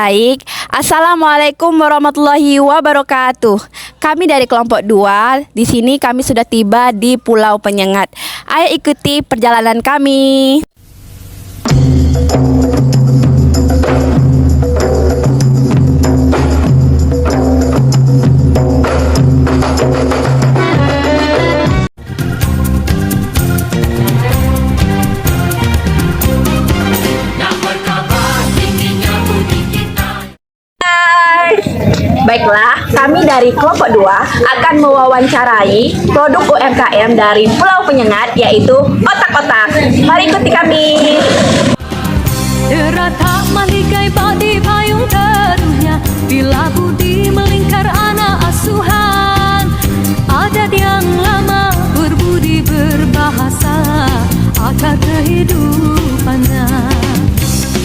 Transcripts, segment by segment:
baik. Assalamualaikum warahmatullahi wabarakatuh. Kami dari kelompok 2. Di sini kami sudah tiba di Pulau Penyengat. Ayo ikuti perjalanan kami. Baiklah, kami dari kelompok 2 akan mewawancarai produk UMKM dari Pulau Penyengat, yaitu otak-otak. Mari ikuti kami. Deratap maligai padi payung teduhnya, bila budi melingkar anak asuhan. Adat yang lama berbudi berbahasa, akar kehidupannya.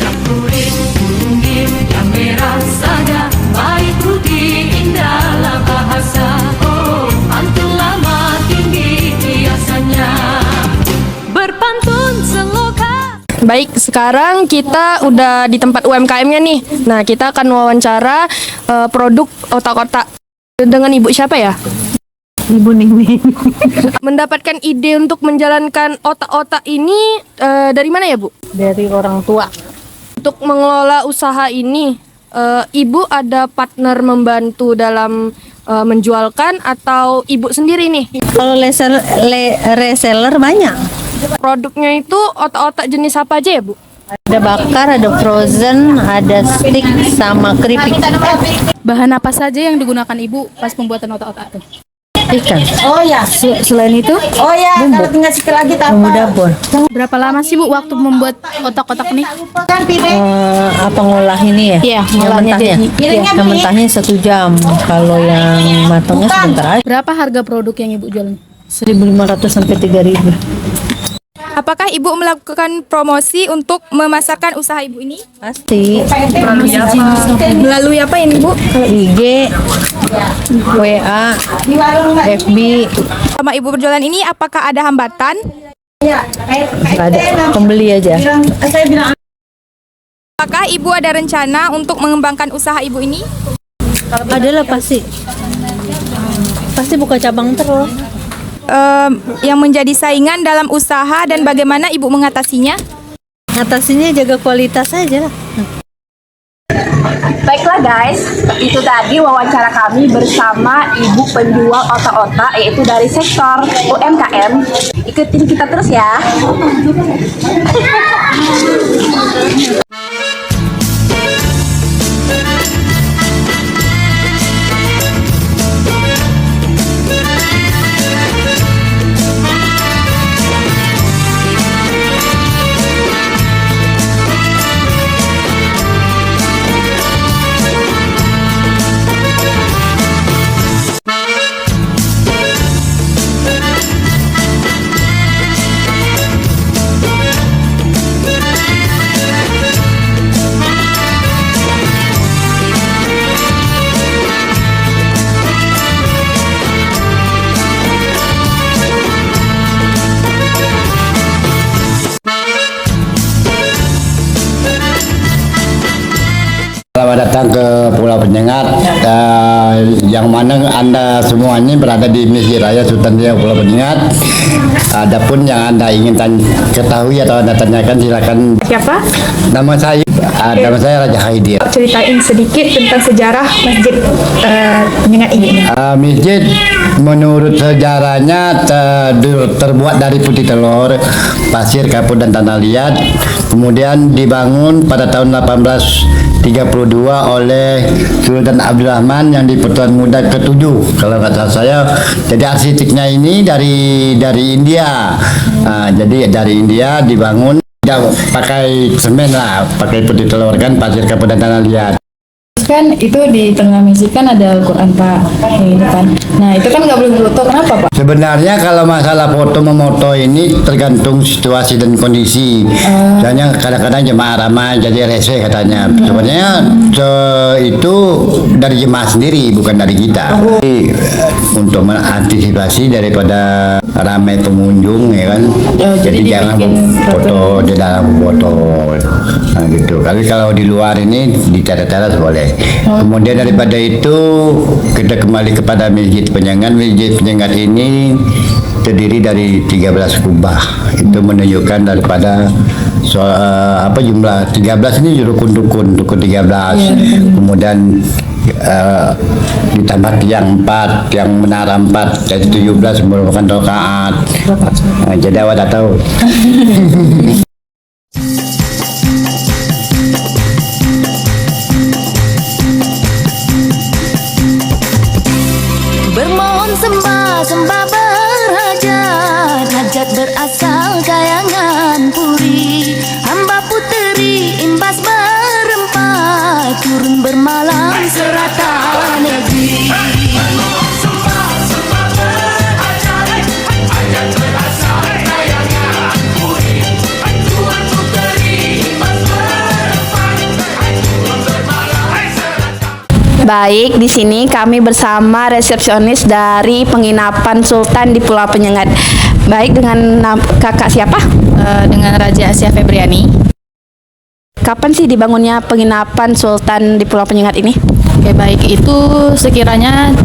Yang kulit kuning, yang merah saga, baik budi indahlah bahasa. Oh, pantun lama tinggi hiasannya, berpantun seloka. Baik, sekarang kita udah di tempat UMKM-nya nih. Nah, kita akan wawancara produk otak-otak dengan Ibu siapa ya? Ibu Ningning. Mendapatkan ide untuk menjalankan otak-otak ini dari mana ya, Bu? Dari orang tua. Untuk mengelola usaha ini, Ibu ada partner membantu dalam menjualkan atau Ibu sendiri nih? Kalau reseller banyak. Produknya itu otak-otak jenis apa aja ya, Bu? Ada bakar, ada frozen, ada stick, sama keripik. Bahan apa saja yang digunakan Ibu pas pembuatan otak-otak itu? Ikan. Oh ya. Selain itu, Bumbu. Bumbu dapur. berapa lama sih Bu waktu membuat otak-otak ini? Apa ngolah ini ya? Iya, yang ngolahnya mentahnya. jadi. Yang mentahnya 1 jam. Kalau yang matangnya sebentar aja. Berapa harga produk yang Ibu jual? 1.500 sampai 3.000. Apakah Ibu melakukan promosi untuk memasarkan usaha Ibu ini? Pasti. Melalui apa ini, Bu? IG, WA, FB, Sama Ibu berjualan ini, apakah ada hambatan? ada pembeli aja. Apakah Ibu ada rencana untuk mengembangkan usaha Ibu ini? Adalah pasti. Pasti buka cabang terus. Yang menjadi saingan dalam usaha dan bagaimana Ibu mengatasinya? Atasinya jaga kualitas aja lah. Baiklah guys, itu tadi wawancara kami bersama Ibu penjual otak-otak, yaitu dari sektor UMKM. Ikutin kita terus ya. Selamat datang ke Pulau Penyengat, yang mana Anda semua ini berada di Mesir Raya Sultan Riau Pulau Penyengat. Adapun yang Anda ingin ketahui atau Anda tanyakan, silakan. Siapa? Nama saya Raja Haidir. Ceritain sedikit tentang sejarah Masjid Penyengat ini. Masjid menurut sejarahnya terbuat dari putih telur, pasir, kapur, dan tanah liat. Kemudian dibangun pada tahun 1832 oleh Sultan Abdul Rahman yang di Pertuan Muda ke-7 kalau nggak salah saya. Jadi arsiteknya ini dari India. Jadi dari India dibangun, pakai semen lah, pakai putih telur kan, pasir, kapur, dan tanah liat. Kan itu di tengah Mesir kan ada Al-Quran Pak, ini kan. Nah itu kan nggak boleh foto, kenapa Pak? Sebenarnya kalau masalah foto memoto ini tergantung situasi dan kondisi. Soalnya kadang-kadang jemaah ramai jadi rese katanya. Sebenarnya itu dari jemaah sendiri, bukan dari kita. Jadi, untuk mengantisipasi daripada ramai pengunjung ya kan. Jadi jangan foto di dalam foto. Nah, gitu. Kalau di luar ini di teras boleh. Kemudian daripada itu kita kembali kepada masjid penyengat. Masjid penyengat ini terdiri dari 13 kubah. Itu menunjukkan daripada jumlah 13 ini rukun 13. Kemudian ditambah tiang 4, yang menara 4, jadi 17 merupakan rakaat. Jadi awak tak tahu. Bermohon sembah berhajat, hajat berasal kayangan puri. Hamba puteri imbas berempat, turun bermalam serata negeri. Baik, di sini kami bersama resepsionis dari penginapan Sultan di Pulau Penyengat. Baik, dengan kakak siapa? Dengan Raja Asia Febriani. Kapan sih dibangunnya penginapan Sultan di Pulau Penyengat ini? Oke, baik, itu sekiranya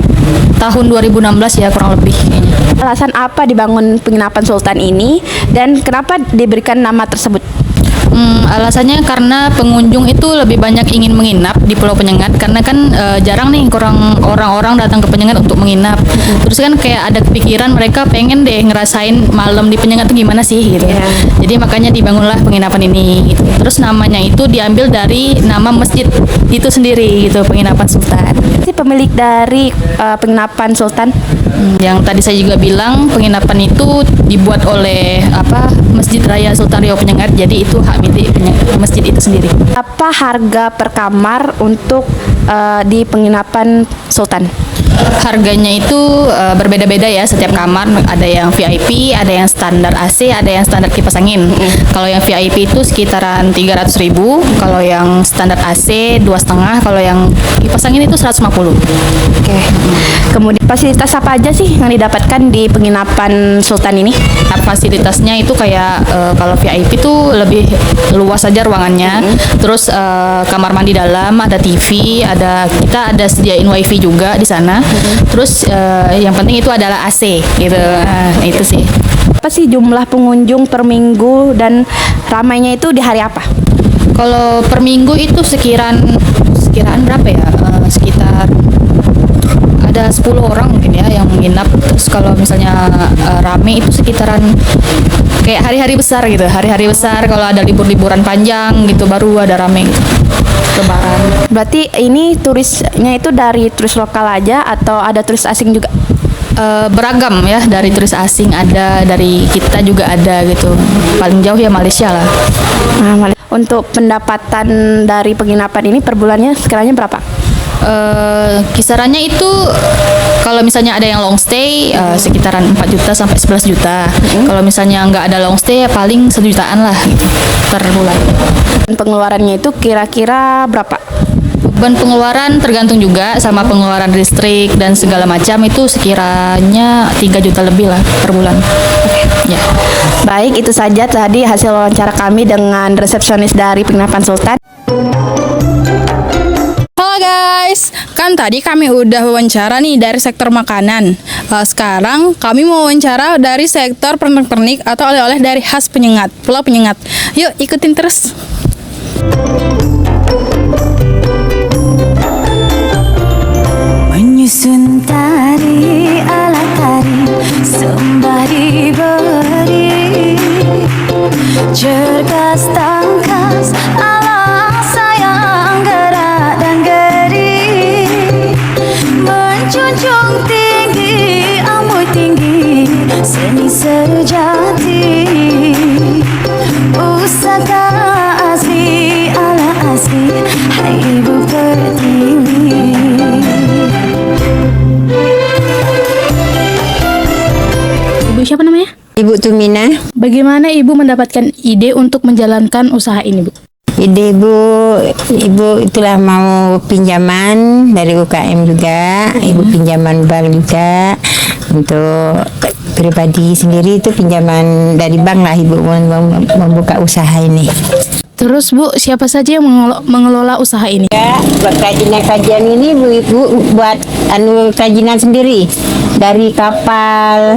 tahun 2016 ya, kurang lebih kayaknya. Alasan apa dibangun penginapan Sultan ini dan kenapa diberikan nama tersebut? Alasannya karena pengunjung itu lebih banyak ingin menginap di Pulau Penyengat, karena kan jarang nih orang-orang datang ke Penyengat untuk menginap. Terus kan kayak ada kepikiran mereka pengen deh ngerasain malam di Penyengat itu gimana sih gitu. Jadi makanya dibangunlah penginapan ini gitu. Terus namanya itu diambil dari nama masjid itu sendiri gitu, penginapan Sultan. Si pemilik dari penginapan Sultan? Yang tadi saya juga bilang penginapan itu dibuat oleh Masjid Raya Sultan Riau Penyengat, jadi itu hak milik masjid itu sendiri. Apa harga per kamar untuk di penginapan Sultan? Harganya itu berbeda-beda ya, setiap kamar ada yang VIP, ada yang standar AC, ada yang standar kipas angin. Kalau yang VIP itu sekitaran 300.000, kalau yang standar AC 2,5, kalau yang kipas angin itu 150. Oke. Kemudian fasilitas apa aja sih yang didapatkan di penginapan Sultan ini? Nah, fasilitasnya itu kayak kalau VIP itu lebih luas saja ruangannya. Terus kamar mandi dalam, ada TV, kita ada sediain WiFi juga di sana. Terus yang penting itu adalah AC gitu. Itu sih. Apa sih jumlah pengunjung per minggu dan ramainya itu di hari apa? Kalau per minggu itu sekiraan berapa ya? Sekitar ada 10 orang mungkin ya yang menginap. Terus kalau misalnya rame itu sekitaran kayak hari-hari besar gitu. Hari-hari besar kalau ada libur-liburan panjang gitu baru ada rame gitu. Lebaran. Berarti ini turisnya itu dari turis lokal aja atau ada turis asing juga? Beragam ya, dari turis asing ada, dari kita juga ada gitu. Paling jauh ya Malaysia lah. Untuk pendapatan dari penginapan ini per bulannya sekiranya berapa? Kisarannya itu kalau misalnya ada yang long stay sekitaran 4 juta sampai 11 juta. Kalau misalnya nggak ada long stay ya paling 1 jutaan lah gitu per bulan. Pengeluarannya itu kira-kira berapa? Beban pengeluaran tergantung juga sama pengeluaran listrik dan segala macam, itu sekiranya 3 juta lebih lah per bulan. Ya. Baik, itu saja tadi hasil wawancara kami dengan resepsionis dari penginapan Sultan. Halo guys, kan tadi kami udah wawancara nih dari sektor makanan. Sekarang kami mau wawancara dari sektor pernak-pernik atau oleh-oleh dari khas Penyengat, Pulau Penyengat. Yuk ikutin terus. Menyusun tari ala tari sembah diberi, cerdas tangkas ala sayang gerak dan geri, menjunjung tinggi amboi tinggi seni sejati, pusaka asli ala asli hai ibu pertiwi. Ibu siapa namanya? Ibu Tumina. Bagaimana Ibu mendapatkan ide untuk menjalankan usaha ini, Bu? Ide ibu itulah mau pinjaman dari UKM juga, ibu pinjaman bank juga. Untuk pribadi sendiri itu pinjaman dari bank lah ibu membuka usaha ini. Terus Bu, siapa saja yang mengelola usaha ini? Ya, buat kerajinan ini ibu buat kerajinan sendiri dari kapal,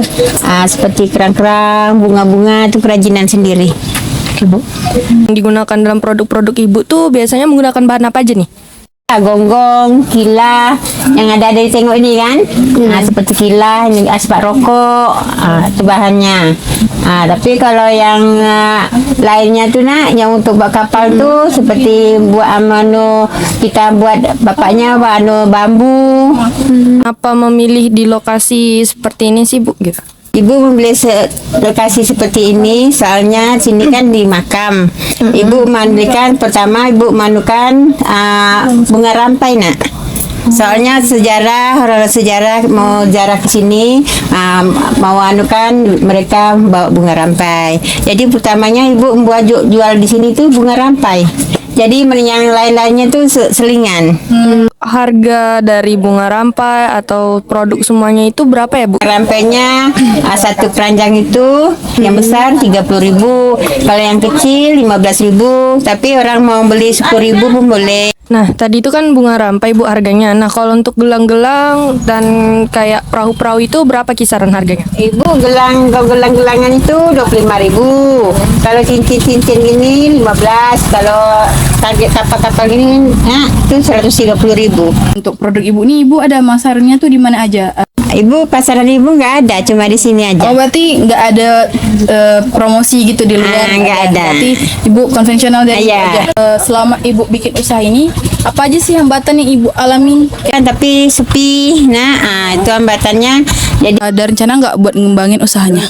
seperti kerang-kerang, bunga-bunga itu kerajinan sendiri. Yang digunakan dalam produk-produk ibu tuh biasanya menggunakan bahan apa aja nih? Gonggong, kilah, yang ada tengok ini kan, seperti kilah, ini asbak rokok, itu bahannya. Tapi kalau yang lainnya tuh yang untuk buat kapal tuh seperti buat kita buat bapaknya bambu. Apa memilih di lokasi seperti ini sih Bu gitu? Ibu memilih lokasi seperti ini soalnya sini kan di makam. Ibu mandikan pertama ibu manukan bunga rampai nak. Soalnya orang sejarah mau ziarah ke sini mau anukan mereka bawa bunga rampai. Jadi pertamanya ibu membuat jual di sini tuh bunga rampai. Jadi yang lain-lainnya tuh selingan. Harga dari bunga rampai atau produk semuanya itu berapa ya Bu? Rampainya satu keranjang itu yang besar 30.000, kalau yang kecil 15.000. Tapi orang mau beli 10.000 pun boleh. Nah, tadi itu kan bunga rampai Bu harganya. Nah, kalau untuk gelang-gelang dan kayak perahu-perahu itu berapa kisaran harganya? Ibu gelang-gelangan itu 25.000. Kalau cincin-cincin gini 15. Kalau target kapal-kapal gini itu 130.000. Untuk produk Ibu ini, Ibu ada masarnya tuh di mana aja? Ibu pasaran ibu nggak ada, cuma di sini aja. Oh, berarti nggak ada promosi gitu di luar? Nggak ada. Berarti Ibu konvensional dari Ibu Iya. aja. Selama Ibu bikin usaha ini, apa aja sih hambatan yang Ibu alamin? Kan tapi sepi, itu hambatannya. Jadi Ada rencana nggak buat ngembangin usahanya?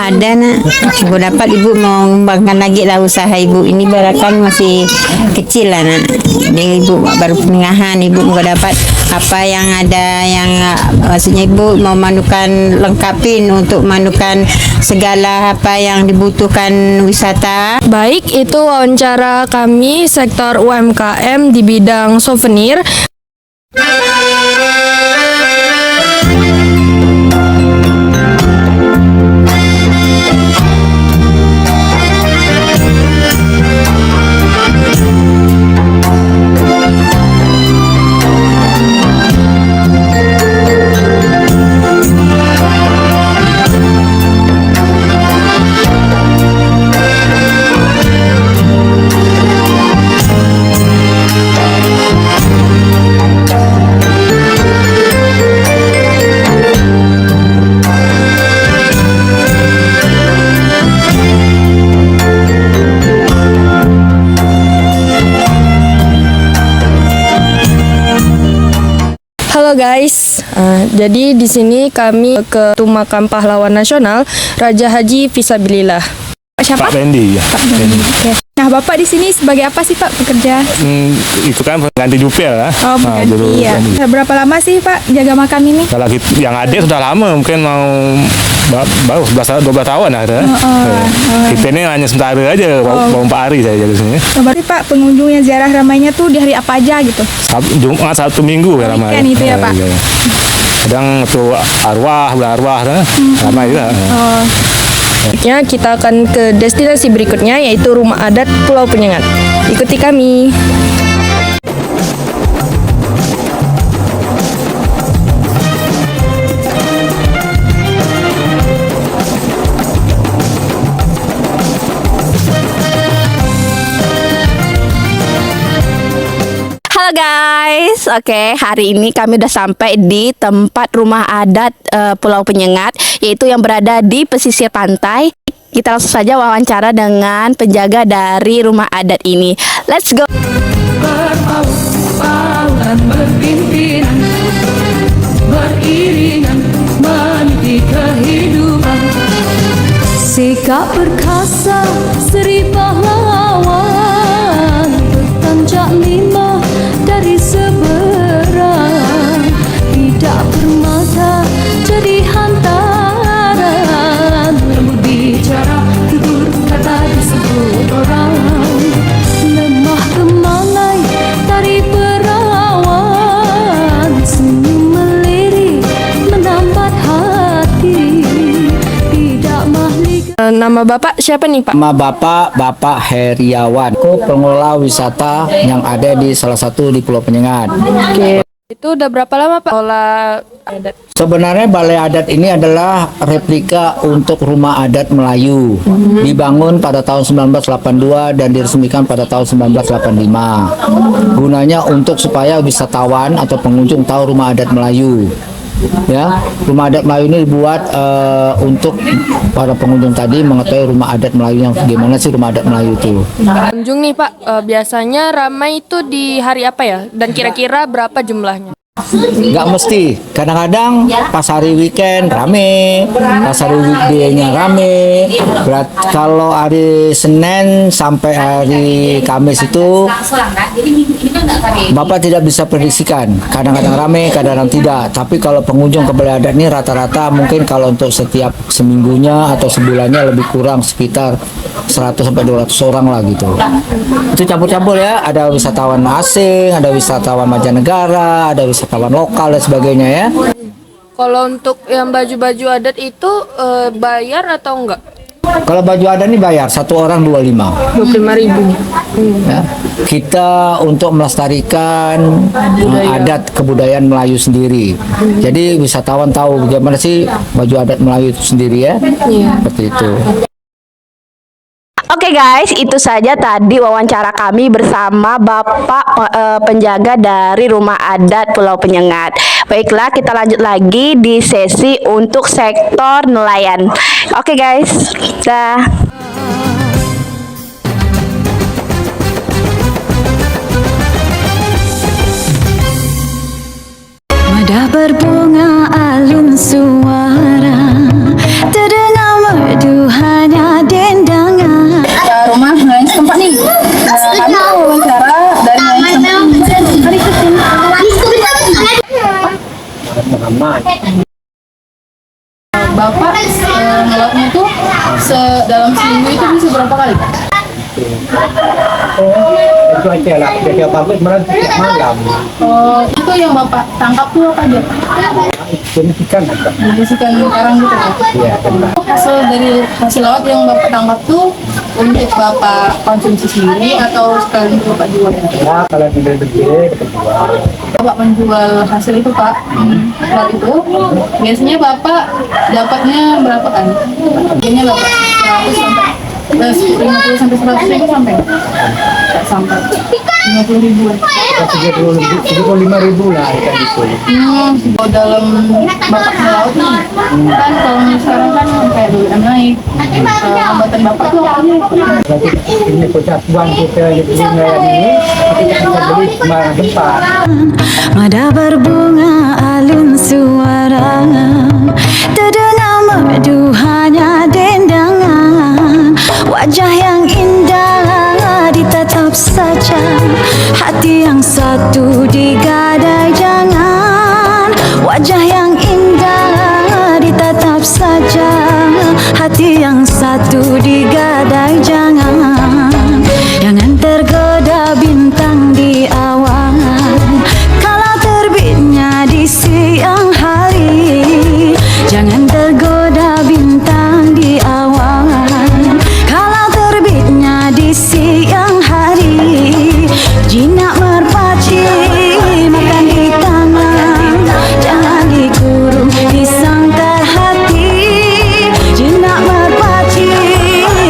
ada nak, ibu dapat ibu mau mengembangkan lagi lah usaha ibu ini, barakan masih kecil lah nak. Jadi ibu baru penengahan, ibu nggak dapat apa yang ada yang maksudnya ibu mau manukan lengkapin untuk manukan segala apa yang dibutuhkan wisata. Baik, itu wawancara kami sektor UMKM di bidang souvenir. Halo guys, jadi di sini kami ke Makam Pahlawan Nasional Raja Haji Fisabilillah. Siapa? Pak Fendi ya. Oke. Nah, Bapak di sini sebagai apa sih Pak bekerja? Itu kan pengganti jupil lah. Oh, pengganti ya. Berapa lama sih Pak jaga makam ini? Kalau yang adik sudah lama, mungkin mau baru 12 tahun ada. Kita ini hanya sementara aja, mau 4 hari saya jaga sini. Nah, berarti Pak pengunjung yang ziarah ramainya tuh di hari apa aja gitu? Jumat, Sabtu, Minggu ya ramai. Weekend itu ya Pak? Kadang tuh bulan arwah ramai juga. Selanjutnya kita akan ke destinasi berikutnya yaitu Rumah Adat Pulau Penyengat. Ikuti kami. Halo guys, oke, hari ini kami udah sampai di tempat rumah adat Pulau Penyengat, yaitu yang berada di pesisir pantai. Kita langsung saja wawancara dengan penjaga dari rumah adat ini. Let's go. Sikap perkasa Sri Pahlawan, bertanjak 5 dari seberang, tidak bermata jadi hantaran, lembut bicara tutur kata disebut orang, lemah kemalai tari perawan, senyum melirik menambat hati, tidak mahligai. Nama Bapak siapa nih, Pak? Nama Bapak Heriawan, aku pengelola wisata yang ada di salah satu di Pulau Penyengat. Oke. Itu udah berapa lama, Pak? Olah adat. Sebenarnya Balai Adat ini adalah replika untuk rumah adat Melayu. Dibangun pada tahun 1982 dan diresmikan pada tahun 1985. Gunanya untuk supaya wisatawan atau pengunjung tahu rumah adat Melayu. Ya, rumah adat Melayu ini dibuat untuk para pengunjung tadi mengetahui rumah adat Melayu yang gimana sih rumah adat Melayu itu. Pengunjung nih, Pak, biasanya ramai itu di hari apa ya? Dan kira-kira berapa jumlahnya? Nggak mesti, kadang-kadang pas hari weekend rame, pas hari weekday-nya rame. Kalau hari Senin sampai hari Kamis itu Bapak tidak bisa prediksikan, kadang-kadang rame, kadang-kadang tidak. Tapi kalau pengunjung ke Balai Adat ini rata-rata mungkin kalau untuk setiap seminggunya atau sebulannya lebih kurang sekitar 100 sampai 200 orang lah gitu. Itu campur-campur ya, ada wisatawan asing, ada wisatawan mancanegara, ada wisatawan lokal dan sebagainya ya. Kalau untuk yang baju-baju adat itu bayar atau enggak? Kalau baju adat ini bayar, satu orang 25.000. Ya. Kita untuk melestarikan adat kebudayaan Melayu sendiri. Jadi wisatawan tahu bagaimana sih baju adat Melayu itu sendiri ya. Seperti itu. Oke guys, itu saja tadi wawancara kami bersama Bapak penjaga dari Rumah Adat Pulau Penyengat. Baiklah, kita lanjut lagi di sesi untuk sektor nelayan. Oke guys, dah. Madah berbunga alun suara, terdengar merdu hanya dendangan. Rumah nelayan setempat nih. Kami wawancara dari nelayan setempat. Bapak ngelotnya tuh dalam seminggu itu bisa berapa kali? Cuaca lah, cuaca bagus malam. Oh, itu yang Bapak tangkap tuh apa aja? Jenis ikan ada. Jenis ikan karang gitu kan? Iya, benar. Hasil laut yang Bapak tangkap tuh untuk Bapak konsumsi sendiri atau sekalian Bapak jual? Ya, kalau tidak gede, kita jual. Bapak menjual hasil itu Pak, laut itu biasanya Bapak dapatnya berapa kan? Biasanya Bapak 100 sampai 50 sampai 100 ribu sampai? Nggak sampai 50 ribuan. 35.000 lah ikan itu. Kalau dalam Bapak melaut nih, kan kalau sekarang kan kayak BBM naik, hambatan Bapak tuh apa aja? Ini persatuan kita di nelayan ini, kita bisa beli sembarang tempat. Madah berbunga alun suara, terdengar merdu hanya dendangan. Wajah yang indah ditatap saja, hati yang satu digadai jangan. Wajah yang indah ditatap saja, hati yang satu digadai jangan. Jangan tergoda bintang di awan, kalau terbitnya di siang hari. Jangan tergoda bintang di awan, kalau terbitnya di siang hari. Jinak merpati makan di tangan, jangan dikurung di sangkar hati. Jinak merpati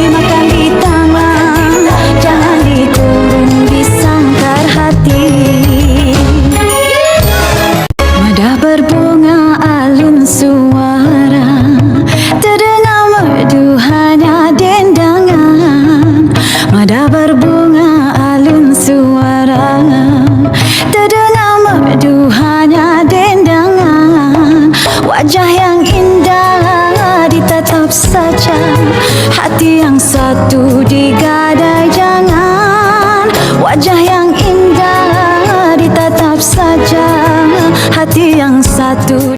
makan di tangan, jangan dikurung di sangkar hati. Madah berbunga alun suara, terdengar merdu hanya dendangan. Madah berbunga alun suara, terdengar merdu hanya dendangan. Wajah yang indah ditatap saja, hati yang satu digadai jangan. Wajah yang indah ditatap saja, hati yang satu